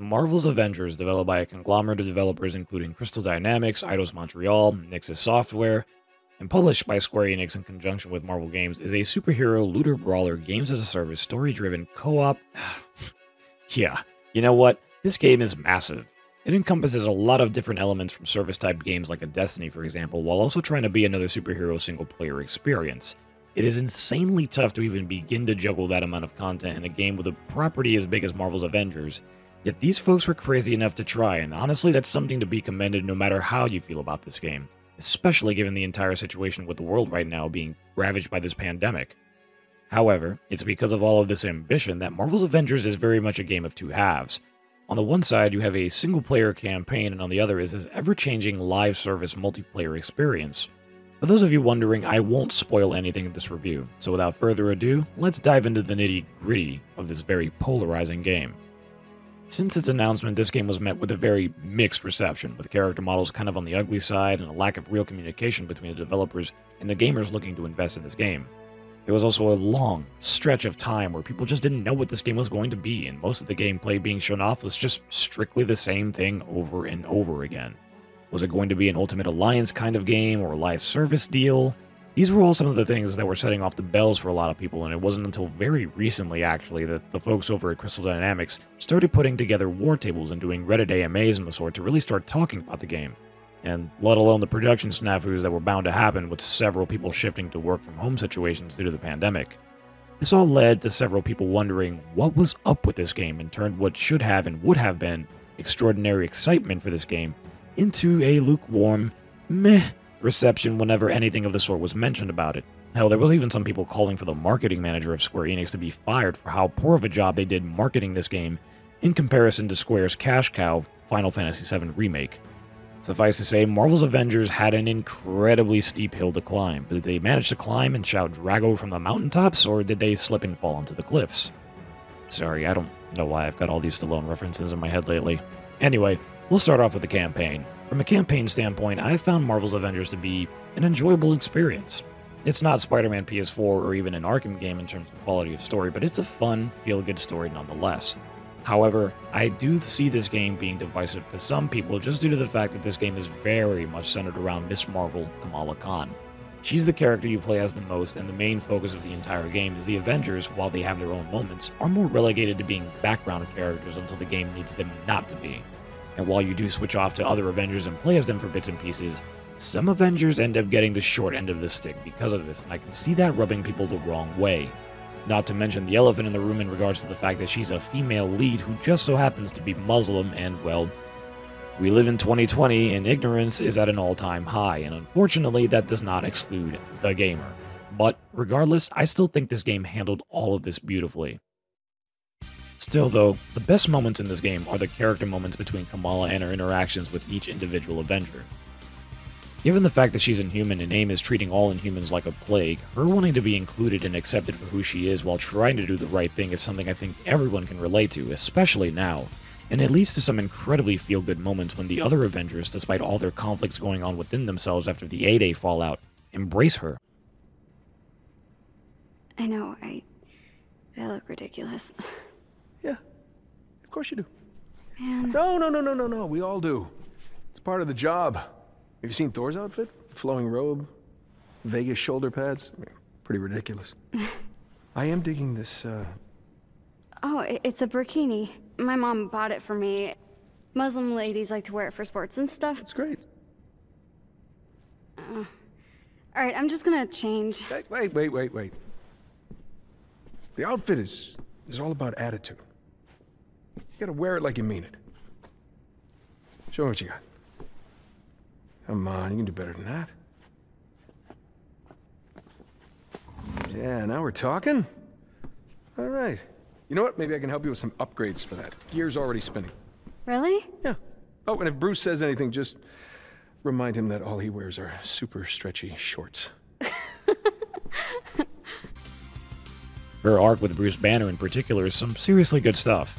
Marvel's Avengers, developed by a conglomerate of developers including Crystal Dynamics, Eidos Montreal, Nixxes Software, and published by Square Enix in conjunction with Marvel Games, is a superhero looter brawler games as a service story-driven co-op. Yeah, you know what? This game is massive. It encompasses a lot of different elements from service-type games like a Destiny, for example, while also trying to be another superhero single-player experience. It is insanely tough to even begin to juggle that amount of content in a game with a property as big as Marvel's Avengers, yet these folks were crazy enough to try, and honestly that's something to be commended no matter how you feel about this game, especially given the entire situation with the world right now being ravaged by this pandemic. However, it's because of all of this ambition that Marvel's Avengers is very much a game of two halves. On the one side, you have a single-player campaign, and on the other is this ever-changing live service multiplayer experience. For those of you wondering, I won't spoil anything in this review, so without further ado, let's dive into the nitty-gritty of this very polarizing game. Since its announcement, this game was met with a very mixed reception, with character models kind of on the ugly side and a lack of real communication between the developers and the gamers looking to invest in this game. There was also a long stretch of time where people just didn't know what this game was going to be, and most of the gameplay being shown off was just strictly the same thing over and over again. Was it going to be an Ultimate Alliance kind of game or a live service deal? These were all some of the things that were setting off the bells for a lot of people, and it wasn't until very recently, actually, that the folks over at Crystal Dynamics started putting together war tables and doing Reddit AMAs and the sort to really start talking about the game. And let alone the production snafus that were bound to happen with several people shifting to work from home situations due to the pandemic. This all led to several people wondering what was up with this game and turned what should have and would have been extraordinary excitement for this game into a lukewarm, meh reception whenever anything of the sort was mentioned about it. Hell, there was even some people calling for the marketing manager of Square Enix to be fired for how poor of a job they did marketing this game in comparison to Square's cash cow, Final Fantasy VII Remake. Suffice to say, Marvel's Avengers had an incredibly steep hill to climb, but did they manage to climb and shout Drago from the mountaintops, or did they slip and fall into the cliffs? Sorry, I don't know why I've got all these Stallone references in my head lately. Anyway, we'll start off with the campaign. From a campaign standpoint, I found Marvel's Avengers to be an enjoyable experience. It's not Spider-Man PS4 or even an Arkham game in terms of quality of story, but it's a fun, feel-good story nonetheless. However, I do see this game being divisive to some people just due to the fact that this game is very much centered around Miss Marvel, Kamala Khan. She's the character you play as the most, and the main focus of the entire game is the Avengers, while they have their own moments, are more relegated to being background characters until the game needs them not to be. And while you do switch off to other Avengers and play as them for bits and pieces, some Avengers end up getting the short end of the stick because of this, and I can see that rubbing people the wrong way. Not to mention the elephant in the room in regards to the fact that she's a female lead who just so happens to be Muslim, and well, we live in 2020 and ignorance is at an all-time high, and unfortunately that does not exclude the gamer. But regardless, I still think this game handled all of this beautifully. Still though, the best moments in this game are the character moments between Kamala and her interactions with each individual Avenger. Given the fact that she's Inhuman and AIM is treating all Inhumans like a plague, her wanting to be included and accepted for who she is while trying to do the right thing is something I think everyone can relate to, especially now. And it leads to some incredibly feel-good moments when the other Avengers, despite all their conflicts going on within themselves after the A-Day fallout, embrace her. I know, I look ridiculous. Yeah, of course you do. Man. No, we all do. It's part of the job. Have you seen Thor's outfit? Flowing robe, Vegas shoulder pads. I mean, pretty ridiculous. I am digging this, Oh, it's a burkini. My mom bought it for me. Muslim ladies like to wear it for sports and stuff. It's great. Alright, I'm just gonna change. Hey, wait. The outfit is all about attitude. You gotta wear it like you mean it. Show me what you got. Come on, you can do better than that. Yeah, now we're talking. All right. You know what? Maybe I can help you with some upgrades for that. Gear's already spinning. Really? Yeah. Oh, and if Bruce says anything, just remind him that all he wears are super stretchy shorts. Her arc with Bruce Banner in particular is some seriously good stuff.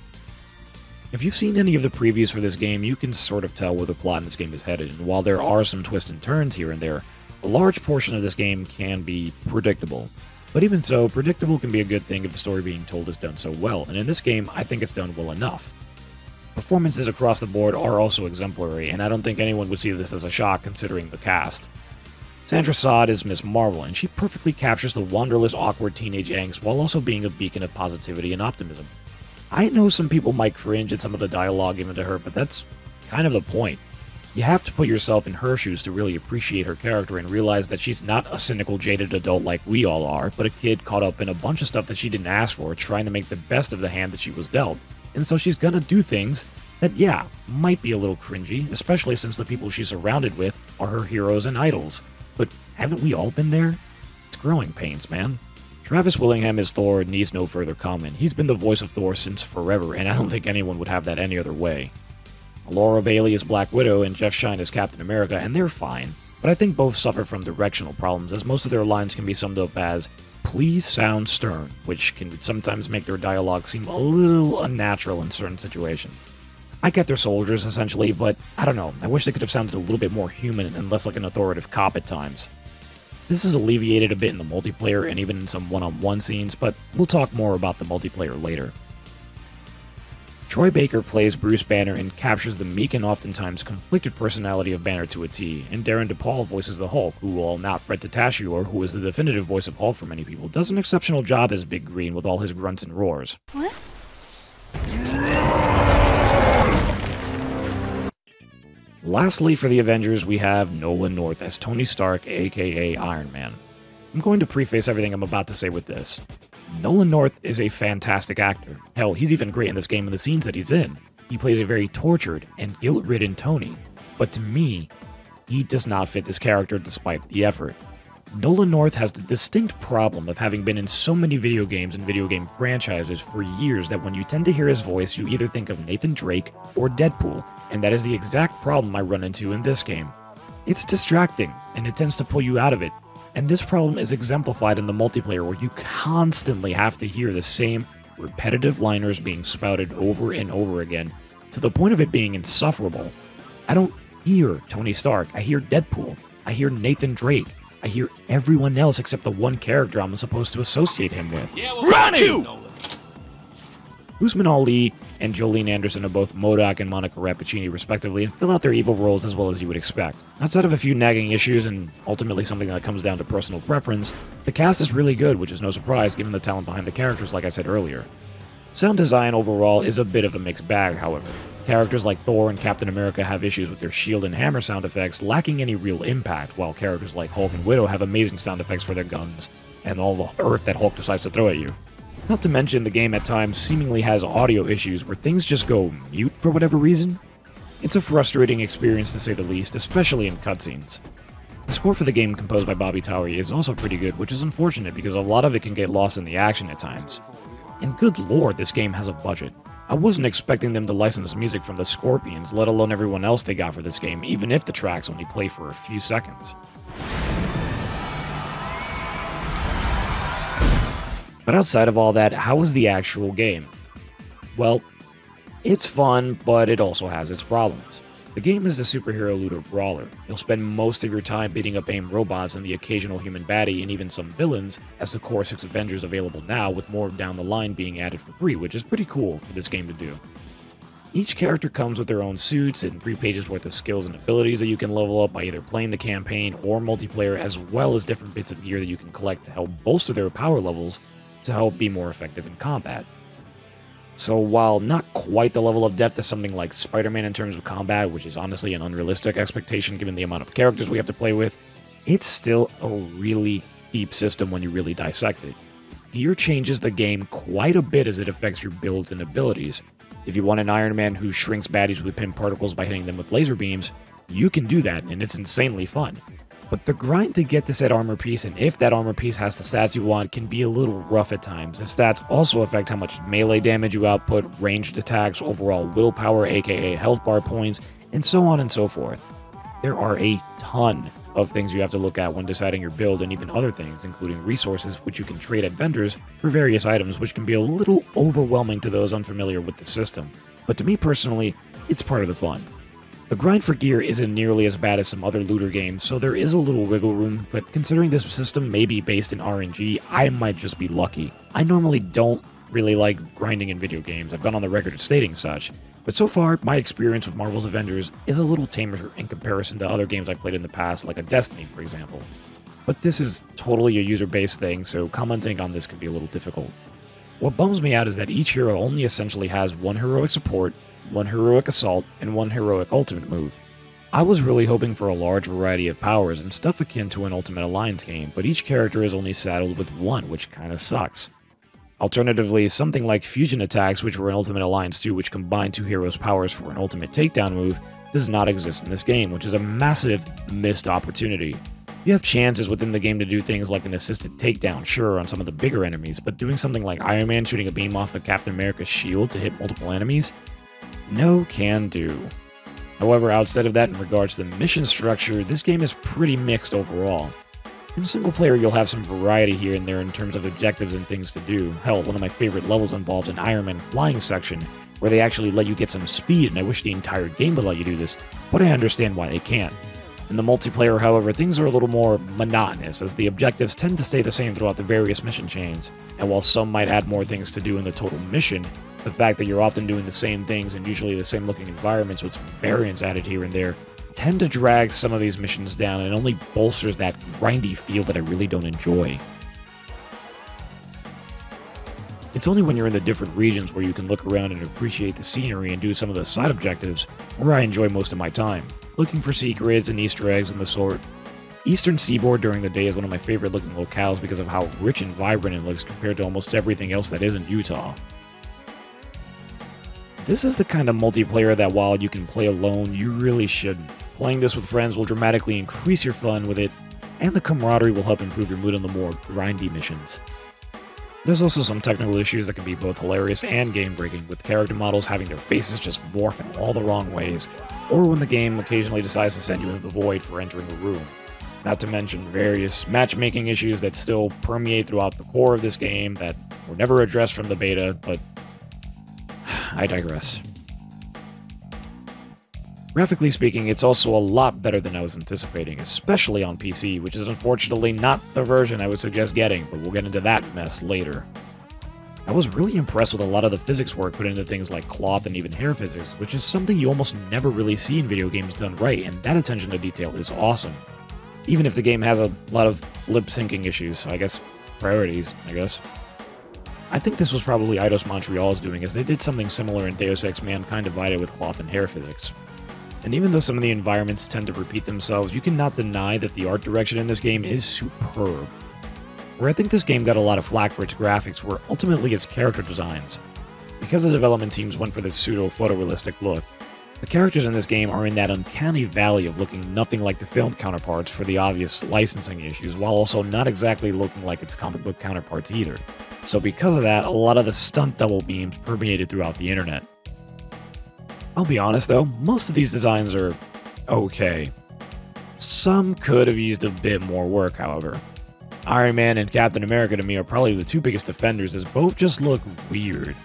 If you've seen any of the previews for this game, you can sort of tell where the plot in this game is headed, and while there are some twists and turns here and there, a large portion of this game can be predictable. But even so, predictable can be a good thing if the story being told is done so well, and in this game, I think it's done well enough. Performances across the board are also exemplary, and I don't think anyone would see this as a shock considering the cast. Sandra Saad is Miss Marvel, and she perfectly captures the wanderlust, awkward teenage angst while also being a beacon of positivity and optimism. I know some people might cringe at some of the dialogue given to her, but that's kind of the point. You have to put yourself in her shoes to really appreciate her character and realize that she's not a cynical, jaded adult like we all are, but a kid caught up in a bunch of stuff that she didn't ask for, trying to make the best of the hand that she was dealt. And so she's gonna do things that, yeah, might be a little cringy, especially since the people she's surrounded with are her heroes and idols. But haven't we all been there? It's growing pains, man. Travis Willingham as Thor needs no further comment. He's been the voice of Thor since forever, and I don't think anyone would have that any other way. Laura Bailey is Black Widow and Jeff Shine is Captain America, and they're fine, but I think both suffer from directional problems, as most of their lines can be summed up as, "Please sound stern," which can sometimes make their dialogue seem a little unnatural in certain situations. I get they're soldiers, essentially, but I don't know, I wish they could have sounded a little bit more human and less like an authoritative cop at times. This is alleviated a bit in the multiplayer and even in some one-on-one scenes, but we'll talk more about the multiplayer later. Troy Baker plays Bruce Banner and captures the meek and oftentimes conflicted personality of Banner to a T, and Darren DePaul voices the Hulk, who, while not Fred Tatasciore, who is the definitive voice of Hulk for many people, does an exceptional job as Big Green with all his grunts and roars. What? Lastly, for the Avengers, we have Nolan North as Tony Stark, aka Iron Man. I'm going to preface everything I'm about to say with this. Nolan North is a fantastic actor. Hell, he's even great in this game in the scenes that he's in. He plays a very tortured and guilt-ridden Tony. But to me, he does not fit this character despite the effort. Nolan North has the distinct problem of having been in so many video games and video game franchises for years that when you tend to hear his voice, you either think of Nathan Drake or Deadpool, and that is the exact problem I run into in this game. It's distracting, and it tends to pull you out of it. And this problem is exemplified in the multiplayer, where you constantly have to hear the same repetitive liners being spouted over and over again, to the point of it being insufferable. I don't hear Tony Stark, I hear Deadpool, I hear Nathan Drake, I hear everyone else except the one character I'm supposed to associate him with. Yeah, well, Ronnie! Usman Ali and Jolene Anderson are both MODOK and Monica Rappaccini respectively, and fill out their evil roles as well as you would expect. Outside of a few nagging issues and ultimately something that comes down to personal preference, the cast is really good, which is no surprise given the talent behind the characters like I said earlier. Sound design overall is a bit of a mixed bag, however. Characters like Thor and Captain America have issues with their shield and hammer sound effects lacking any real impact, while characters like Hulk and Widow have amazing sound effects for their guns and all the earth that Hulk decides to throw at you. Not to mention, the game at times seemingly has audio issues where things just go mute for whatever reason. It's a frustrating experience to say the least, especially in cutscenes. The score for the game, composed by Bobby Towery, is also pretty good, which is unfortunate because a lot of it can get lost in the action at times. And good lord, this game has a budget. I wasn't expecting them to license music from the Scorpions, let alone everyone else they got for this game, even if the tracks only play for a few seconds. But outside of all that, how is the actual game? Well, it's fun, but it also has its problems. The game is a superhero looter brawler. You'll spend most of your time beating up AIM robots and the occasional human baddie and even some villains as the core 6 Avengers available now, with more down the line being added for free, which is pretty cool for this game to do. Each character comes with their own suits and 3 pages worth of skills and abilities that you can level up by either playing the campaign or multiplayer, as well as different bits of gear that you can collect to help bolster their power levels to help be more effective in combat. So while not quite the level of depth as something like Spider-Man in terms of combat, which is honestly an unrealistic expectation given the amount of characters we have to play with, it's still a really deep system when you really dissect it. Gear changes the game quite a bit as it affects your builds and abilities. If you want an Iron Man who shrinks baddies with pin particles by hitting them with laser beams, you can do that, and it's insanely fun. But the grind to get to said armor piece, and if that armor piece has the stats you want, can be a little rough at times. The stats also affect how much melee damage you output, ranged attacks, overall willpower, aka health bar points, and so on and so forth. There are a ton of things you have to look at when deciding your build, and even other things, including resources which you can trade at vendors for various items, which can be a little overwhelming to those unfamiliar with the system. But to me personally, it's part of the fun. The grind for gear isn't nearly as bad as some other looter games, so there is a little wiggle room, but considering this system may be based in RNG, I might just be lucky. I normally don't really like grinding in video games, I've gone on the record stating such, But so far, my experience with Marvel's Avengers is a little tamer in comparison to other games I played in the past, like a Destiny, for example. But this is totally a user-based thing, so commenting on this can be a little difficult. What bums me out is that each hero only essentially has one heroic support, one heroic assault, and one heroic ultimate move. I was really hoping for a large variety of powers and stuff akin to an Ultimate Alliance game, but each character is only saddled with one, which kinda sucks. Alternatively, something like fusion attacks, which were in Ultimate Alliance 2, which combined two heroes' powers for an ultimate takedown move, does not exist in this game, which is a massive missed opportunity. You have chances within the game to do things like an assisted takedown, sure, on some of the bigger enemies, but doing something like Iron Man shooting a beam off of Captain America's shield to hit multiple enemies? No can do. However, outside of that, in regards to the mission structure, this game is pretty mixed overall. In single player, you'll have some variety here and there in terms of objectives and things to do. Hell, one of my favorite levels involves an Iron Man flying section, where they actually let you get some speed, and I wish the entire game would let you do this, but I understand why they can't. In the multiplayer, however, things are a little more monotonous, as the objectives tend to stay the same throughout the various mission chains, and while some might add more things to do in the total mission, the fact that you're often doing the same things and usually the same looking environments with some variance added here and there tend to drag some of these missions down and only bolsters that grindy feel that I really don't enjoy. It's only when you're in the different regions where you can look around and appreciate the scenery and do some of the side objectives where I enjoy most of my time, looking for secrets and Easter eggs and the sort. Eastern Seaboard during the day is one of my favorite looking locales because of how rich and vibrant it looks compared to almost everything else that isn't Utah. This is the kind of multiplayer that while you can play alone, you really shouldn't. Playing this with friends will dramatically increase your fun with it, and the camaraderie will help improve your mood on the more grindy missions. There's also some technical issues that can be both hilarious and game-breaking, with character models having their faces just morph in all the wrong ways, or when the game occasionally decides to send you into the void for entering a room. Not to mention various matchmaking issues that still permeate throughout the core of this game that were never addressed from the beta, but I digress. Graphically speaking, it's also a lot better than I was anticipating, especially on PC, which is unfortunately not the version I would suggest getting, but we'll get into that mess later. I was really impressed with a lot of the physics work put into things like cloth and even hair physics, which is something you almost never really see in video games done right, and that attention to detail is awesome. Even if the game has a lot of lip-syncing issues, so I guess priorities, I think this was probably Eidos Montreal's doing, as they did something similar in Deus Ex Mankind Divided with cloth and hair physics. And even though some of the environments tend to repeat themselves, you cannot deny that the art direction in this game is superb. Where I think this game got a lot of flack for its graphics were ultimately its character designs. Because the development teams went for this pseudo-photorealistic look, the characters in this game are in that uncanny valley of looking nothing like the film counterparts for the obvious licensing issues, while also not exactly looking like its comic book counterparts either. So because of that, a lot of the stunt double beams permeated throughout the internet. I'll be honest though, most of these designs are okay. Some could have used a bit more work, however. Iron Man and Captain America to me are probably the two biggest offenders, as both just look weird.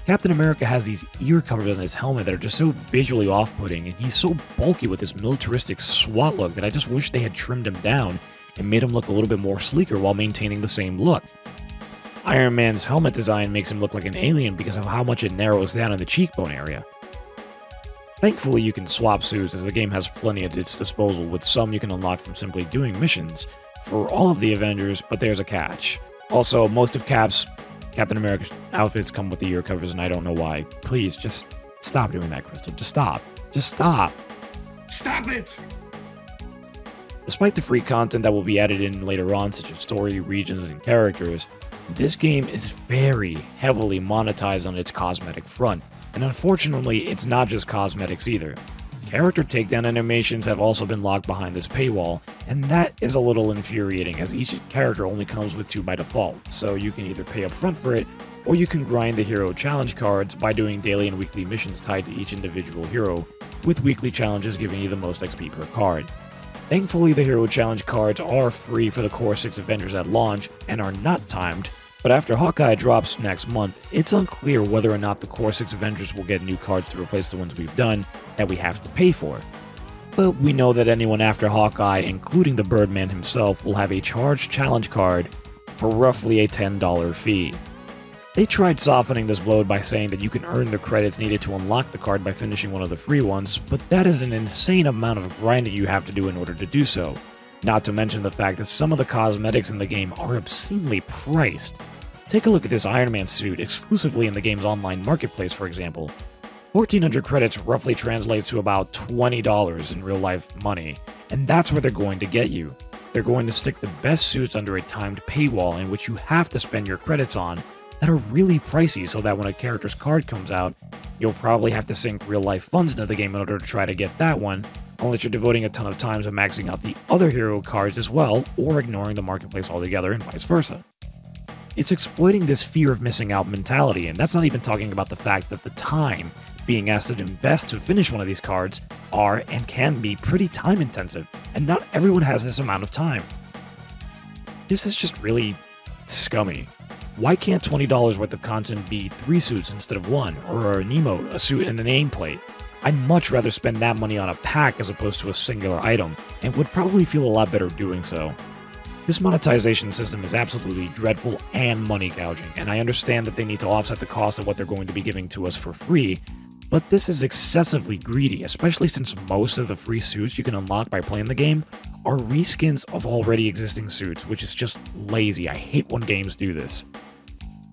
Captain America has these ear covers on his helmet that are just so visually off-putting, and he's so bulky with his militaristic SWAT look that I just wish they had trimmed him down and made him look a little bit more sleeker while maintaining the same look. Iron Man's helmet design makes him look like an alien because of how much it narrows down in the cheekbone area. Thankfully, you can swap suits, as the game has plenty at its disposal, with some you can unlock from simply doing missions for all of the Avengers, but there's a catch. Also, most of Captain America's outfits come with the ear covers, and I don't know why. Please, just stop doing that, Crystal. Just stop. Just stop. Stop it! Despite the free content that will be added in later on, such as story, regions, and characters, this game is very heavily monetized on its cosmetic front, and unfortunately, it's not just cosmetics either. Character takedown animations have also been locked behind this paywall, and that is a little infuriating, as each character only comes with 2 by default, so you can either pay up front for it, or you can grind the hero challenge cards by doing daily and weekly missions tied to each individual hero, with weekly challenges giving you the most XP per card. Thankfully, the hero challenge cards are free for the core 6 Avengers at launch, and are not timed, but after Hawkeye drops next month, it's unclear whether or not the core 6 Avengers will get new cards to replace the ones we've done that we have to pay for. But we know that anyone after Hawkeye, including the Birdman himself, will have a charged challenge card for roughly a $10 fee. They tried softening this blow by saying that you can earn the credits needed to unlock the card by finishing one of the free ones, but that is an insane amount of grinding you have to do in order to do so. Not to mention the fact that some of the cosmetics in the game are obscenely priced. Take a look at this Iron Man suit exclusively in the game's online marketplace, for example. 1,400 credits roughly translates to about $20 in real-life money, and that's where they're going to get you. They're going to stick the best suits under a timed paywall in which you have to spend your credits on that are really pricey, so that when a character's card comes out, you'll probably have to sink real-life funds into the game in order to try to get that one, unless you're devoting a ton of time to maxing out the other hero cards as well, or ignoring the marketplace altogether, and vice versa. It's exploiting this fear of missing out mentality, and that's not even talking about the fact that the time being asked to invest to finish one of these cards are and can be pretty time intensive, and not everyone has this amount of time. This is just really scummy. Why can't $20 worth of content be 3 suits instead of 1, or an emote, a suit, and a nameplate? I'd much rather spend that money on a pack as opposed to a singular item, and would probably feel a lot better doing so. This monetization system is absolutely dreadful and money gouging, and I understand that they need to offset the cost of what they're going to be giving to us for free, but this is excessively greedy, especially since most of the free suits you can unlock by playing the game are reskins of already existing suits, which is just lazy. I hate when games do this.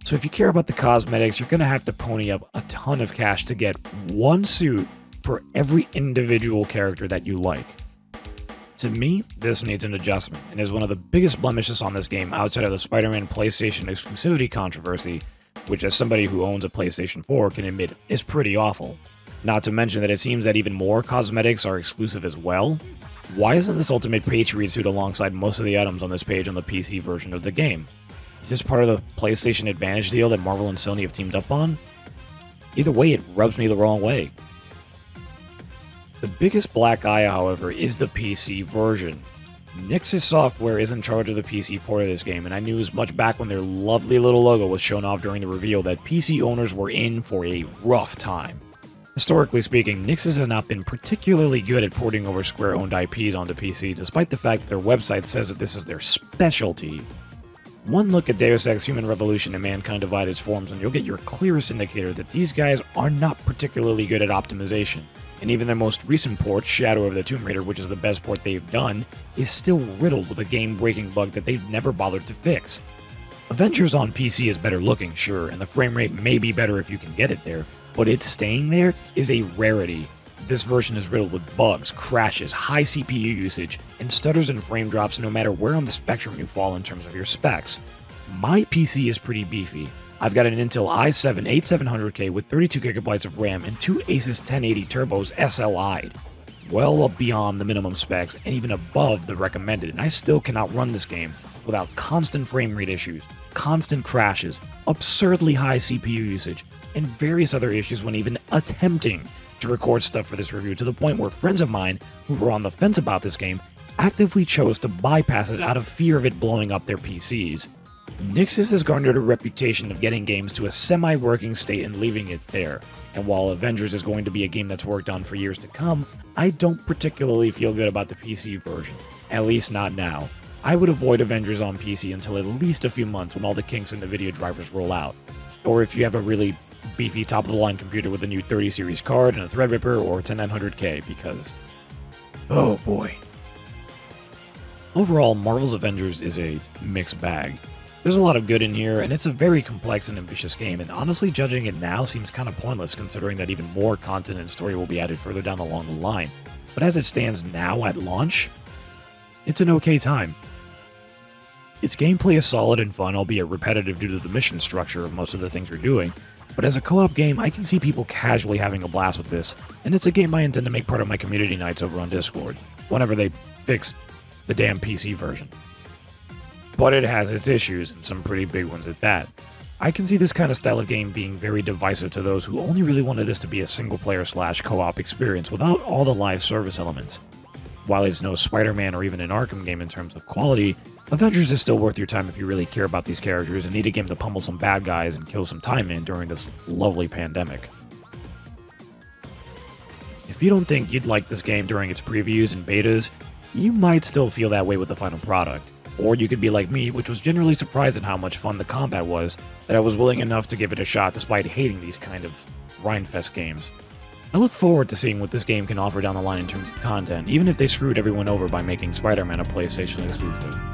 So if you care about the cosmetics, you're going to have to pony up a ton of cash to get one suit for every individual character that you like. To me, this needs an adjustment, and is one of the biggest blemishes on this game outside of the Spider-Man PlayStation exclusivity controversy, which as somebody who owns a PlayStation 4 can admit is pretty awful. Not to mention that it seems that even more cosmetics are exclusive as well. Why isn't this Ultimate Patriot suit alongside most of the items on this page on the PC version of the game? Is this part of the PlayStation Advantage deal that Marvel and Sony have teamed up on? Either way, it rubs me the wrong way. The biggest black eye, however, is the PC version. Nixxes Software is in charge of the PC port of this game, and I knew as much back when their lovely little logo was shown off during the reveal that PC owners were in for a rough time. Historically speaking, Nixxes have not been particularly good at porting over Square-owned IPs onto PC, despite the fact that their website says that this is their specialty. One look at Deus Ex Human Revolution and Mankind Divided's forums and you'll get your clearest indicator that these guys are not particularly good at optimization. And even their most recent port, Shadow of the Tomb Raider, which is the best port they've done, is still riddled with a game-breaking bug that they've never bothered to fix. Avengers on PC is better looking, sure, and the frame rate may be better if you can get it there, but it staying there is a rarity. This version is riddled with bugs, crashes, high CPU usage, and stutters and frame drops no matter where on the spectrum you fall in terms of your specs. My PC is pretty beefy. I've got an Intel i7-8700K with 32GB of RAM and 2 Asus 1080 Turbos SLI'd. Well up beyond the minimum specs and even above the recommended, and I still cannot run this game without constant frame rate issues, constant crashes, absurdly high CPU usage, and various other issues when even attempting to record stuff for this review, to the point where friends of mine who were on the fence about this game actively chose to bypass it out of fear of it blowing up their PCs. Nixxes has garnered a reputation of getting games to a semi-working state and leaving it there, and while Avengers is going to be a game that's worked on for years to come, I don't particularly feel good about the PC version, at least not now. I would avoid Avengers on PC until at least a few months when all the kinks in the video drivers roll out, or if you have a really beefy top-of-the-line computer with a new 30 series card and a Threadripper or 10900K, because oh boy. Overall, Marvel's Avengers is a mixed bag. There's a lot of good in here, and it's a very complex and ambitious game, and honestly judging it now seems kind of pointless considering that even more content and story will be added further down along the line. But as it stands now at launch, it's an okay time. Its gameplay is solid and fun, albeit repetitive due to the mission structure of most of the things you're doing, but as a co-op game, I can see people casually having a blast with this, and it's a game I intend to make part of my community nights over on Discord, whenever they fix the damn PC version. But it has its issues, and some pretty big ones at that. I can see this kind of style of game being very divisive to those who only really wanted this to be a single-player / co-op experience without all the live service elements. While it's no Spider-Man or even an Arkham game in terms of quality, Avengers is still worth your time if you really care about these characters and need a game to pummel some bad guys and kill some time in during this lovely pandemic. If you don't think you'd like this game during its previews and betas, you might still feel that way with the final product. Or you could be like me, which was generally surprised at how much fun the combat was, that I was willing enough to give it a shot despite hating these kind of grindfest games. I look forward to seeing what this game can offer down the line in terms of content, even if they screwed everyone over by making Spider-Man a PlayStation exclusive.